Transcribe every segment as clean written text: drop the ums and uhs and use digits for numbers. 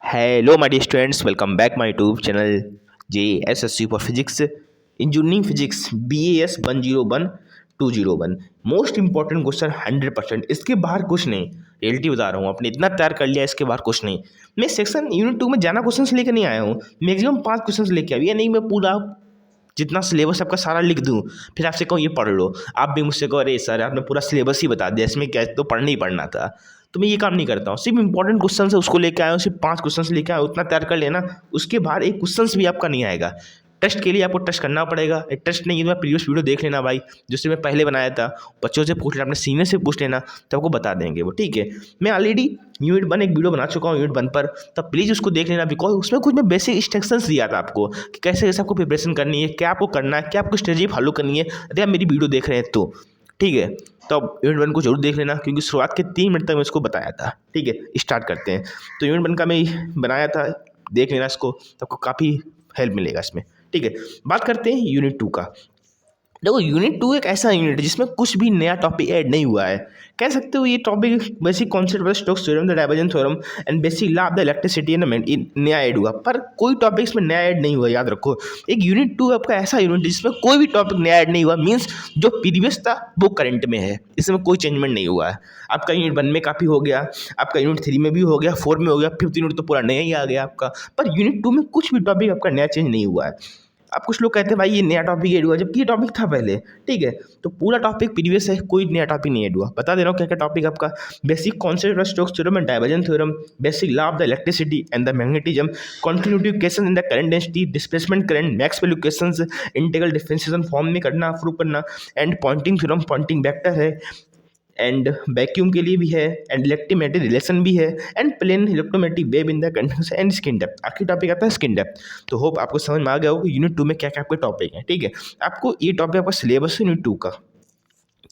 Hello, my dear students. Welcome back my YouTube channel JSSC for Physics. Engineering Physics BAS 101-201. Most important question 100%। इसके बाहर कुछ नहीं। Reality बता रहा हूँ, आपने इतना तैयार कर लिया, इसके बाहर कुछ नहीं। मैं सेक्शन यूनिट 2 में जाना क्वेश्चन लेकर नहीं आया हूँ। मैक्सिमम 5 क्वेश्चन लेके आया। ये नहीं मैं पूरा जितना सिलेबस आपका सारा लिख दूँ फिर आपसे कहूँ ये पढ़ लो। आप भी मुझसे कहो अरे सर आपने पूरा सिलेबस ही बता दिया, इसमें क्या तो पढ़ना ही पढ़ना था। तो मैं ये काम नहीं करता हूँ। सिर्फ इंपॉर्टेंट क्वेश्चन है उसको लेकर आया हूँ, सिर्फ 5 क्वेश्चन लेकर आया हूँ, उतना तैयार कर लेना। उसके बाहर एक क्वेश्चन भी आपका नहीं आएगा। टेस्ट के लिए आपको टेस्ट करना पड़ेगा। टेस्ट नहीं है तो मैं प्रीवियस वीडियो देख लेना भाई, जिससे मैं पहले बनाया था। बच्चों से पूछ लेना, अपने सीनियर से पूछ लेना, तो आपको बता देंगे वो। ठीक है, मैं ऑलरेडी यूनिट 1 एक वीडियो बना चुका हूँ यूनिट 1 पर, तब प्लीज़ उसको देख लेना। बिकॉज उसमें कुछ मैं बेसिक इंस्ट्रक्शंस दिया था आपको कि कैसे कैसे आपको प्रिपरेशन करनी है, क्या आपको करना है, क्या आपको स्ट्रेटजी फॉलो करनी है। यदि आप मेरी वीडियो देख रहे हैं तो ठीक है, तो अब यूनिट 1 को जरूर देख लेना, क्योंकि शुरुआत के 3 मिनट तक मैं इसको बताया था। ठीक है, स्टार्ट करते हैं। तो यूनिट 1 का मैं बनाया था, देख लेना इसको, तो आपको काफ़ी हेल्प मिलेगा इसमें। ठीक है, बात करते हैं यूनिट 2 का। देखो यूनिट 2 एक ऐसा यूनिट है जिसमें कुछ भी नया टॉपिक ऐड नहीं हुआ है। कह सकते हो ये topic basic concept of Stokes theorem, the divergence theorem and basic law of the electricity नया ऐड हुआ, पर कोई टॉपिक इसमें नया ऐड नहीं हुआ। याद रखो, एक यूनिट 2 आपका ऐसा यूनिट जिसमें कोई भी टॉपिक नया ऐड नहीं हुआ। मीन्स जो प्रीवियस था वो करंट में है, इसमें कोई चेंजमेंट नहीं हुआ है। आपका यूनिट 1 में काफ़ी हो गया, आपका यूनिट 3 में भी हो गया, 4 में हो गया, 5th यूनिट तो पूरा नया ही आ गया आपका। पर यूनिट 2 में कुछ भी टॉपिक आपका नया चेंज नहीं हुआ है। अब कुछ लोग कहते हैं भाई ये नया टॉपिक ऐड हुआ, जबकि ये टॉपिक था पहले। ठीक है, तो पूरा टॉपिक प्रीवियस है, कोई नया टॉपिक नहीं ऐड हुआ। बता दे रहा हूँ क्या क्या टॉपिक आपका। Basic concept of Stokes theorem and divergence theorem, basic law of the electricity and the magnetism, continuity equation in the current density, displacement current, Maxwell equations, integral differentiation form में करना, prove करना, and Poynting theorem, Poynting vector है, and vacuum के लिए भी है, and electromagnetic relation भी है, and plane electromagnetic wave in the conductance and skin depth. आखिरी टॉपिक आता है स्किन डेप्थ। तो होप आपको समझ में आ गया होगा कि यूनिट 2 में क्या क्या आपके टॉपिक है। ठीक है, आपको ये टॉपिक आपका सिलेबस है यूनिट 2 का।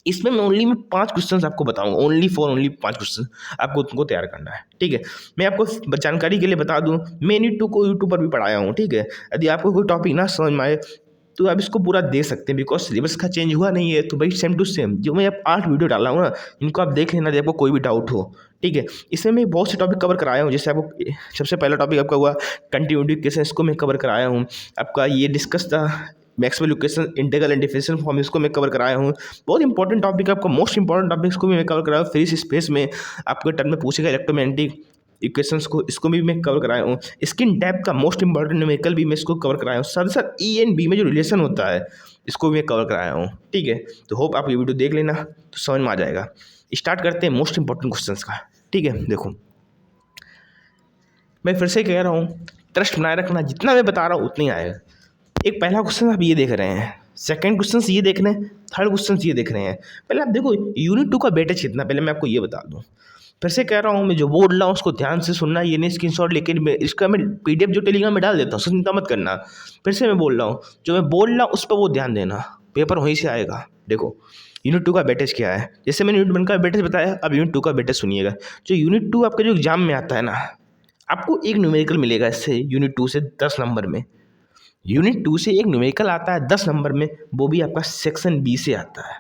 इसमें मैं 5 क्वेश्चन आपको बताऊंगा, ओनली 5 क्वेश्चन आपको तुमको तैयार करना है। ठीक है, मैं आपको जानकारी के लिए बता दूं, मैं यूनिट 2 को यूट्यूब पर भी पढ़ाया हूँ। ठीक है, यदि आपको कोई टॉपिक ना समझ में आए तो आप इसको पूरा दे सकते हैं, बिकॉज सिलेबस का चेंज हुआ नहीं है। तो भाई सेम टू सेम जो मैं अब 8 वीडियो डाला हूँ ना, इनको आप देख लेना जब आपको कोई भी डाउट हो। ठीक है, इसमें मैं बहुत से टॉपिक कवर कराया हूँ। जैसे आपको सबसे पहला टॉपिक आपका हुआ कंटिन्यूटी इक्वेशन, इसको मैं कवर कराया हूँ। आपका ये डिस्कस था Maxwell equation, integral and differential form, इसको मैं कवर कराया हूँ। बहुत इंपॉर्टेंट टॉपिक है आपका, मोस्ट इंपॉर्टेंट टॉपिक, इसको भी मैं कवर कराया हूँ। फ्री स्पेस में आपके टर्म में पूछेगा इलेक्ट्रोमैग्नेटिक इक्वेशंस को, इसको भी मैं कवर कराया हूँ। स्किन डेप्थ का मोस्ट इंपॉर्टेंट न्यूमेरिकल भी मैं इसको कवर कराया हूँ। साथ साथ ई एंड बी में जो रिलेशन होता है इसको भी मैं कवर कराया हूँ। ठीक है, तो होप आप ये वीडियो देख लेना तो समझ में आ जाएगा। स्टार्ट करते हैं मोस्ट इंपॉर्टेंट क्वेश्चंस का। ठीक है, देखो मैं फिर से कह रहा हूँ, ट्रस्ट बनाए रखना, जितना मैं बता रहा हूँ उतना ही आएगा। एक पहला क्वेश्चन आप ये देख रहे हैं, सेकंड क्वेश्चन ये देख रहे हैं, थर्ड क्वेश्चन ये देख रहे हैं। पहले आप देखो यूनिट 2 का वेटेज कितना, पहले मैं आपको ये बता दूँ। फिर से कह रहा हूँ, मैं जो बोल रहा हूँ उसको ध्यान से सुनना, ये नहीं स्क्रीनशॉट लेके इसका मैं PDF जो टेलीग्राम में डाल देता हूँ, चिंता मत करना। फिर से मैं बोल रहा हूँ, जो मैं बोल रहा हूँ उस पर वो ध्यान देना, पेपर वहीं से आएगा। देखो यूनिट 2 का वेटेज क्या है, जैसे मैंने यूनिट 1 का वेटेज बताया, अब यूनिट 2 का वेटेज सुनिएगा। जो यूनिट 2 आपका जो एग्जाम में आता है ना, आपको एक न्यूमेरिकल मिलेगा इससे यूनिट 2 से 10 नंबर में। यूनिट 2 से एक न्यूमेरिकल आता है 10 नंबर में, वो भी आपका सेक्शन बी से आता है।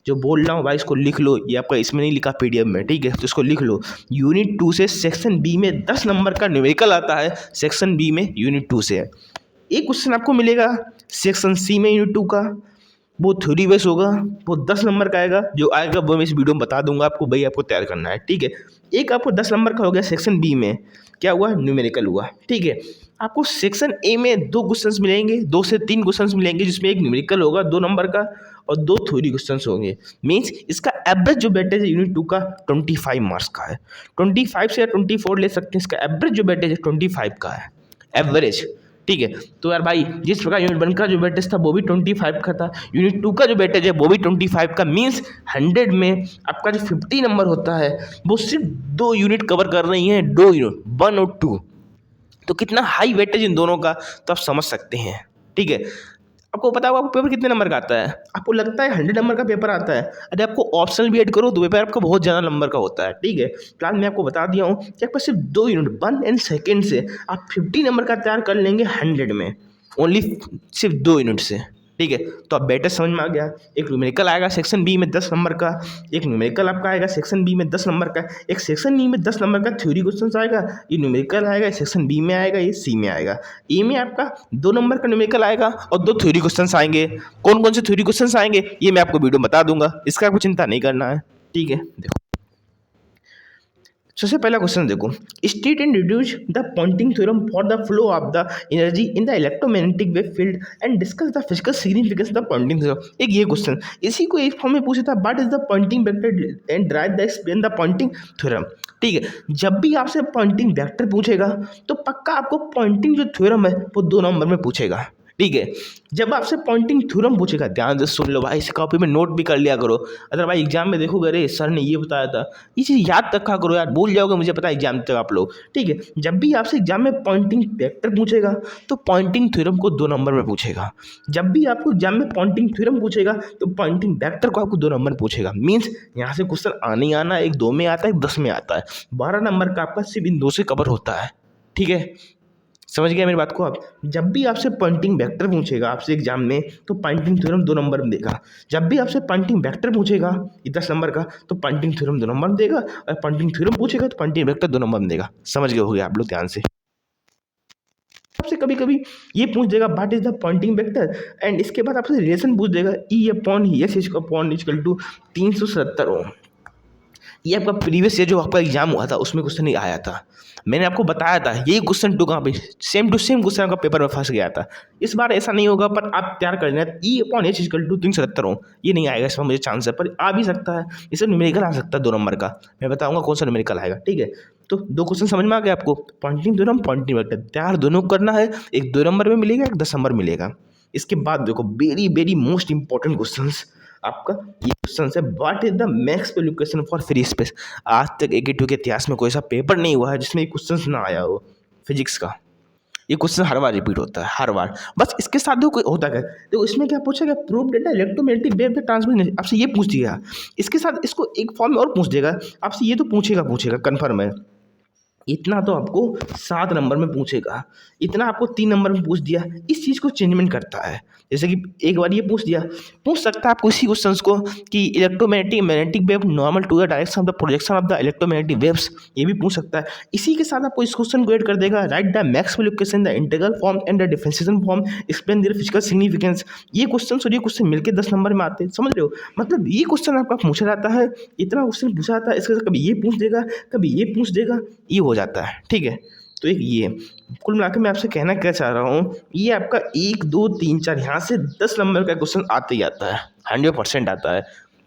जो बोल रहा हूँ भाई इसको लिख लो, ये आपका इसमें नहीं लिखा PDF में। ठीक है, तो इसको लिख लो। यूनिट 2 से सेक्शन बी में 10 नंबर का न्यूमेरिकल आता है, सेक्शन बी में यूनिट 2 से। एक क्वेश्चन आपको मिलेगा सेक्शन सी में यूनिट 2 का, वो थ्योरी बेस होगा, वो 10 नंबर का आएगा। जो आएगा वो मैं इस वीडियो में बता दूंगा आपको, भाई आपको तैयार करना है। ठीक है, एक आपको 10 नंबर का हो गया सेक्शन बी में, क्या हुआ, न्यूमेरिकल हुआ। ठीक है, आपको सेक्शन ए में 2 क्वेश्चंस मिलेंगे, 2 से 3 क्वेश्चंस मिलेंगे, जिसमें एक न्यूमेरिकल होगा 2 नंबर का और 2 थ्योरी क्वेश्चंस होंगे। मीन्स इसका एवरेज जो वेटेज है यूनिट 2 का 25 मार्क्स का है। 25 से या 24 ले सकते हैं, इसका एवरेज जो वेटेज है 25 का है एवरेज। ठीक है, तो यार भाई जिस प्रकार यूनिट 1 का जो वेटेज था वो भी 25 का था, यूनिट 2 का जो वेटेज है वो भी 25 का। मीन्स 100 में आपका जो 50 नंबर होता है वो सिर्फ 2 यूनिट कवर कर रही हैं, 2 यूनिट 1 और 2। तो कितना हाई वेटेज इन दोनों का, तो आप समझ सकते हैं। ठीक है, आपको पता होगा पेपर कितने नंबर का आता है, आपको लगता है 100 नंबर का पेपर आता है, अरे आपको ऑप्शनल भी ऐड करो तो पेपर आपका बहुत ज़्यादा नंबर का होता है। ठीक है, प्लान मैं आपको बता दिया हूँ कि आपका सिर्फ 2 यूनिट 1 एंड सेकेंड से आप 50 नंबर का तैयार कर लेंगे 100 में, ओनली सिर्फ 2 यूनिट से। ठीक है। तो अब बेटर समझ में आ गया। एक न्यूमेरिकल आएगा सेक्शन बी में 10 नंबर का, एक न्यूमेरिकल आपका आएगा सेक्शन बी में 10 नंबर का, एक सेक्शन बी में 10 नंबर का थ्योरी क्वेश्चन आएगा, ये न्यूमेरिकल आएगा सेक्शन बी में आएगा, ये सी में आएगा। ए में आपका 2 नंबर का न्यूमेरिकल आएगा और 2 थ्योरी क्वेश्चन आएंगे। कौन कौन से थ्योरी क्वेश्चन आएंगे ये मैं आपको वीडियो बता दूंगा, इसका आपको चिंता नहीं करना है, ठीक है। देखो सबसे पहला क्वेश्चन देखो, state and reduce the Poynting theorem for the flow of the energy in the electromagnetic wave field and discuss the physical significance of the Poynting theorem. एक ये क्वेश्चन, इसी को एक फॉर्म में पूछा था, what is the Poynting vector and drive the explain the Poynting theorem. ठीक है, जब भी आपसे पॉइंटिंग वेक्टर पूछेगा तो पक्का आपको पॉइंटिंग जो थ्योरम है वो 2 नंबर में पूछेगा, ठीक है। जब आपसे पॉइंटिंग थ्योरम पूछेगा, ध्यान से सुन लो भाई, इस कॉपी में नोट भी कर लिया करो, अगर भाई एग्जाम में देखोगे अरे सर ने ये बताया था, ये चीज़ याद रखा करो यार, भूल जाओगे मुझे पता है एग्जाम तक आप लोग, ठीक है। जब भी आपसे एग्जाम में पॉइंटिंग वेक्टर पूछेगा तो पॉइंटिंग थ्योरम को 2 नंबर में पूछेगा। जब भी आपको एग्जाम में पॉइंटिंग थ्योरम पूछेगा तो पॉइंटिंग वेक्टर को आपको 2 नंबर पूछेगा। मीन्स यहाँ से क्वेश्चन आने ही आना, एक 2 में आता है, एक 10 में आता है, 12 नंबर का आपका सिर्फ इन 2 से कवर होता है, ठीक है। समझ गया मेरी बात को आप। जब भी आपसे पॉइंटिंग वेक्टर पूछेगा आपसे एग्जाम में तो पॉइंटिंग थ्योरम 2 नंबर में देगा। जब भी आपसे पॉइंटिंग वेक्टर पूछेगा 10 नंबर का तो पॉइंटिंग थ्योरम 2 नंबर में देगा, और पॉइंटिंग थ्योरम पूछेगा तो पॉइंटिंग वेक्टर 2 नंबर में देगा। समझ गए होगे आप लोग ध्यान से। आपसे कभी कभी ये पूछ देगा what is the Poynting vector, and इसके बाद आपसे रिलेशन पूछ देगा E upon S upon equal to 370 ohm. ये आपका प्रीवियस ईयर जो आपका एग्जाम हुआ था उसमें क्वेश्चन नहीं आया था, मैंने आपको बताया था यही क्वेश्चन टू कहाँ पे सेम टू सेम क्वेश्चन आपका पेपर में फंस गया था। इस बार ऐसा नहीं होगा, पर आप तैयार कर लेना, E upon H equal to 370 हो, ये नहीं आएगा, इसमें मुझे चांस है, पर आ भी सकता है, इससे न्यूमेरिकल आ सकता है 2 नंबर का, मैं बताऊंगा कौन सा न्यूमेरिकल आएगा, ठीक है। तो 2 क्वेश्चन समझ में आ गया आपको, पॉइंटिंग थ्योरम पॉइंटिंग वेक्टर, तैयार दोनों करना है, एक 2 नंबर में मिलेगा, एक 10 नंबर मिलेगा। इसके बाद देखो very very most important question आपका ये क्वेश्चन है, what is the Maxwell equation for free space. आज तक AT2 के इतिहास में कोई ऐसा पेपर नहीं हुआ है जिसमें ये क्वेश्चन ना आया हो फिजिक्स का। ये क्वेश्चन हर बार रिपीट होता है, हर बार। बस इसके साथ देखो होता है तो इसमें क्या पूछेगा, prove data electromagnetic wave the transmission, आपसे ये पूछ दिया, इसके साथ इसको एक फॉर्म में और पूछ देगा आपसे, ये तो पूछेगा कन्फर्म है। इतना तो आपको 7 नंबर में पूछेगा, इतना आपको 3 नंबर में पूछ दिया, इस चीज़ को चेंजमेंट करता है। जैसे कि एक बार ये पूछ दिया, पूछ सकता है आपको इसी क्वेश्चन को कि magnetic wave normal to the direction of the projection of the electromagnetic waves, ये भी पूछ सकता है। इसी के साथ आपको इस क्वेश्चन को ऐड कर देगा, right the Maxwell equation the integral form and the differentiation form, explain their physical significance. ये क्वेश्चन और ये क्वेश्चन मिलकर 10 नंबर में आते हैं, समझ रहे हो। मतलब ये क्वेश्चन आपका पूछा जाता है, इतना क्वेश्चन पूछा जाता है, इसके साथ कभी ये पूछ देगा, कभी ये पूछ देगा, ये हो जाता है, ठीक है। तो एक ये कुल मिलाकर मैं आपसे कहना क्या चाह रहा हूँ, ये आपका 1 2 3 4 यहाँ से 10 नंबर का क्वेश्चन आते ही आता है, 100% आता है।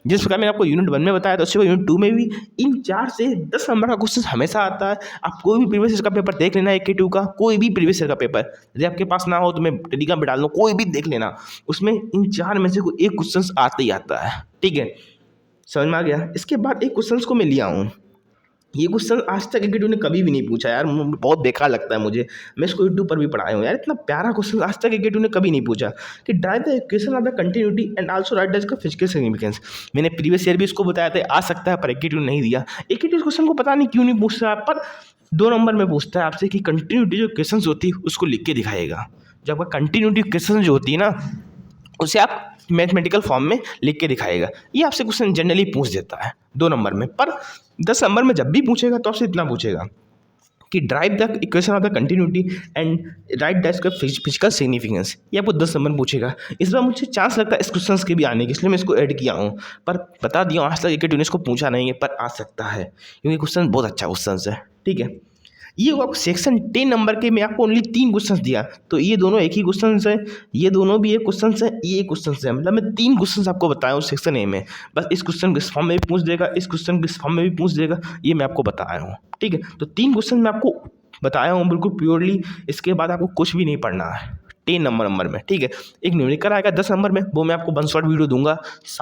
जिस प्रकार मैंने आपको यूनिट 1 में बताया था, उससे यूनिट 2 में भी इन 4 से 10 नंबर का क्वेश्चन हमेशा आता है। आप कोई भी प्रीवियस ईयर का पेपर देख लेना, AT2 का कोई भी प्रीवियस ईयर का पेपर यदि आपके पास ना हो तो मैं टेलीग्राम पे डाल दूँ, कोई भी देख लेना, उसमें इन 4 में से कोई एक क्वेश्चन आते ही आता है, ठीक है। समझ में आ गया। इसके बाद एक क्वेश्चन को मैं लिया हूँ, ये क्वेश्चन आज तक AT2 ने कभी भी नहीं पूछा यार, बहुत बेकार लगता है मुझे, मैं इसको यूट्यूब पर भी पढ़ाया हूँ यार, इतना प्यारा क्वेश्चन आज तक AT2 ने कभी नहीं पूछा कि drive the equation of the continuity and also right the इसका फिजिकल सिग्निफिकेंस। मैंने प्रीवियस ईयर भी इसको बताया था, आ सकता है, पर AT2 ने नहीं दिया। AT2 इस क्वेश्चन को पता नहीं क्यों नहीं पूछ रहा, पर 2 नंबर में पूछता है आपसे कि कंटिन्यूटी जो इक्वेशन होती है उसको लिख के दिखाएगा। जब आपका कंटिन्यूटी इक्वेशन जो होती है ना, उसे आप मैथमेटिकल फॉर्म में लिख के दिखाएगा। ये आपसे क्वेश्चन जनरली पूछ देता है 2 नंबर में, पर 10 नंबर में जब भी पूछेगा तो आपसे इतना पूछेगा कि drive the equation of the continuity and right the इसका फिजिकल सिग्निफिकेंस, ये आपको 10 नंबर पूछेगा। इस बार मुझे चांस लगता है इस क्वेश्चन के भी आने की, इसलिए मैं इसको ऐड किया हूँ, पर बता दिया आज तक AT2 ने इसको पूछा नहीं है, पर आ सकता है क्योंकि क्वेश्चन बहुत अच्छा क्वेश्चन है, ठीक है। ये आपको सेक्शन 10 नंबर के में आपको ओनली 3 क्वेश्चन दिया, तो ये दोनों एक ही क्वेश्चन है, ये दोनों भी एक क्वेश्चन है, ये एक क्वेश्चन है, मतलब मैं 3 क्वेश्चन आपको बताया हूँ सेक्शन A में। बस इस क्वेश्चन किस फॉर्म में भी पूछ देगा, इस क्वेश्चन किस फॉर्म में भी पूछ देगा, ये मैं आपको बताया हूँ, ठीक है। तो 3 क्वेश्चन मैं आपको बताया हूँ बिल्कुल प्योरली, इसके बाद आपको कुछ भी नहीं पढ़ना है 10 नंबर में, ठीक है। एक न्यूमेरिकल आएगा 10 नंबर में, वो मैं आपको 1 शॉट वीडियो दूंगा,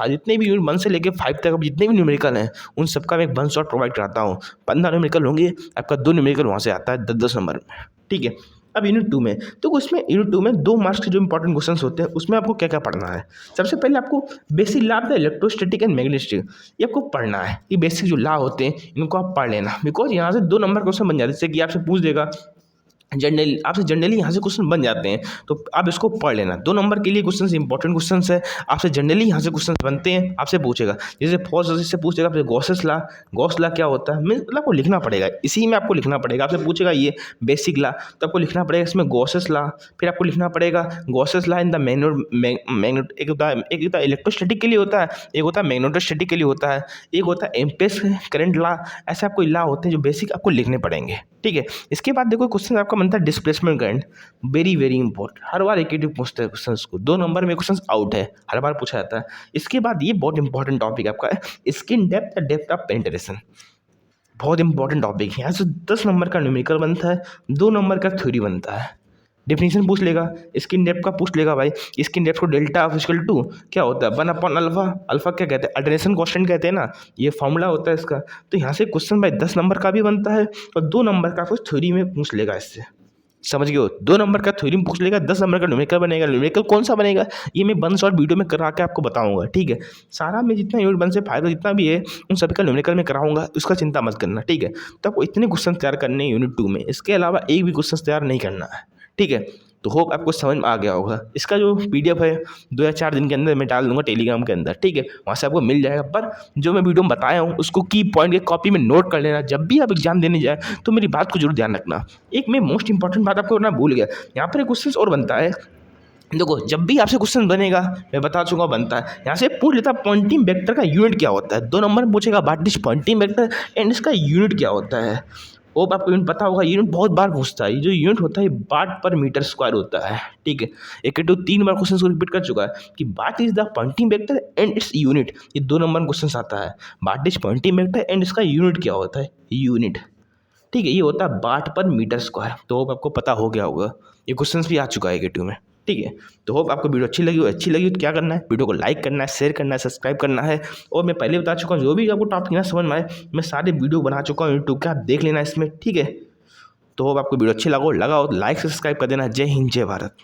जितने भी यूनिट 1 से लेकर 5 तक जितने भी न्यूमेरिकल हैं उन सबका मैं एक 1 शॉट प्रोवाइड कराता हूँ। 15 न्यूमेरिकल होंगे, आपका 2 न्यूमेरिकल वहाँ से आता है 10 नंबर में, ठीक है। अब यूनिट 2 में, तो उसमें यूनिट 2 में 2 मार्क्स के जो इंपॉर्टेंट क्वेश्चन होते हैं उसमें आपको क्या क्या पढ़ना है। सबसे पहले आपको basic law of the electrostatic and magnetic, ये आपको पढ़ना है। ये बेसिक जो लॉ होते हैं इनको आप पढ़ लेना, बिकॉज यहाँ से 2 नंबर क्वेश्चन बन जाते हैं, जैसे कि आपसे पूछ देगा जनरली आपसे जनरली यहाँ से क्वेश्चन बन जाते हैं, तो आप इसको पढ़ लेना। 2 नंबर के लिए क्वेश्चन इंपॉर्टेंट क्वेश्चन है, आपसे जनरली यहाँ से क्वेश्चन बनते हैं, आपसे पूछेगा। जैसे फर्स्ट से पूछेगा आपसे गॉस ला क्या होता है, मतलब आपको लिखना पड़ेगा, इसी में आपको लिखना पड़ेगा। आपसे पूछेगा ये बेसिक ला, तो आपको लिखना पड़ेगा इसमें गॉसेस ला, फिर आपको लिखना पड़ेगा Gauss's law in the magnet, एक होता है इलेक्ट्रोस्टैटिक के लिए होता है, एक होता है मैग्नेटोस्टैटिक के लिए होता है, एक होता है एम्पेस करंट ला। ऐसे आपको ला होते हैं जो बेसिक आपको लिखने पड़ेंगे, ठीक है। इसके बाद देखो क्वेश्चन आपका बनता है displacement current, very very important, हर बार एक पूछते हैं क्वेश्चन को। 2 नंबर में क्वेश्चन आउट है, हर बार पूछा जाता है। इसके बाद ये बहुत इंपॉर्टेंट टॉपिक आपका है skin depth, depth of penetration, बहुत इंपॉर्टेंट टॉपिक है। यहाँ से 10 नंबर का न्यूमेरिकल बनता है, 2 नंबर का थ्योरी बनता है। डेफिनेशन पूछ लेगा, स्किन डेप्थ का पूछ लेगा भाई, स्किन डेप्थ को डेल्टा ऑफ इक्वल टू क्या होता है 1 अपॉन अल्फा, अल्फा क्या कहते हैं अल्टरनेशन कांस्टेंट कहते हैं ना, ये फॉर्मूला होता है इसका। तो यहाँ से क्वेश्चन भाई 10 नंबर का भी बनता है और 2 नंबर का कुछ थ्योरी में पूछ लेगा इससे, समझ गए हो। 2 नंबर का थ्योरी में पूछ लेगा, 10 नंबर का न्यूमेरिकल बनेगा। न्यूमेरिकल कौन सा बनेगा ये मैं वन शॉट वीडियो में करा के आपको बताऊंगा, ठीक है। सारा मैं जितना यूनिट 1 से 5 जितना भी है उन सभी का न्यूमेरिकल में कराऊंगा, उसका चिंता मत करना, ठीक है। तो आपको इतने क्वेश्चन तैयार करने हैं यूनिट 2 में, इसके अलावा एक भी क्वेश्चन तैयार नहीं करना है, ठीक है। तो होप आपको समझ में आ गया होगा। इसका जो PDF है 2 या 4 दिन के अंदर मैं डाल दूंगा टेलीग्राम के अंदर, ठीक है, वहाँ से आपको मिल जाएगा। पर जो मैं वीडियो में बताया हूँ उसको की पॉइंट के कॉपी में नोट कर लेना, जब भी आप एग्जाम देने जाए तो मेरी बात को जरूर ध्यान रखना। एक मैं मोस्ट इंपॉर्टेंट बात आपको ना भूल गया, यहाँ पर एक क्वेश्चन और बनता है। देखो जब भी आपसे क्वेश्चन बनेगा, मैं बता चुका बनता है, यहाँ से पूछ लेता पॉइंटिंग वेक्टर का यूनिट क्या होता है। 2 नंबर में पूछेगा what is pointing vector and इसका यूनिट क्या होता है। वो आपको यूनिट पता होगा, यूनिट बहुत बार पूछता है। ये जो यूनिट होता है वाट पर मीटर स्क्वायर होता है, ठीक है। 1 बार क्वेश्चन को रिपीट कर चुका है कि what is the Poynting vector and its unit. ये 2 नंबर में क्वेश्चन आता है, what is pointing vector and इसका यूनिट क्या होता है, यूनिट, ठीक है। ये होता है वाट पर मीटर स्क्वायर। तो होप आपको पता हो गया होगा, ये क्वेश्चन भी आ चुका है AT में, ठीक है। तो होप आपको वीडियो अच्छी लगी तो क्या करना है, वीडियो को लाइक करना है, शेयर करना है, सब्सक्राइब करना है। और मैं पहले बता चुका हूँ जो भी आपको टॉपिक ना समझ में आए, मैं सारे वीडियो बना चुका हूँ यूट्यूब के, आप देख लेना इसमें, ठीक है। तो होप आपको वीडियो अच्छी लगा हो तो लाइक सब्सक्राइब कर देना। जय हिंद, जय भारत।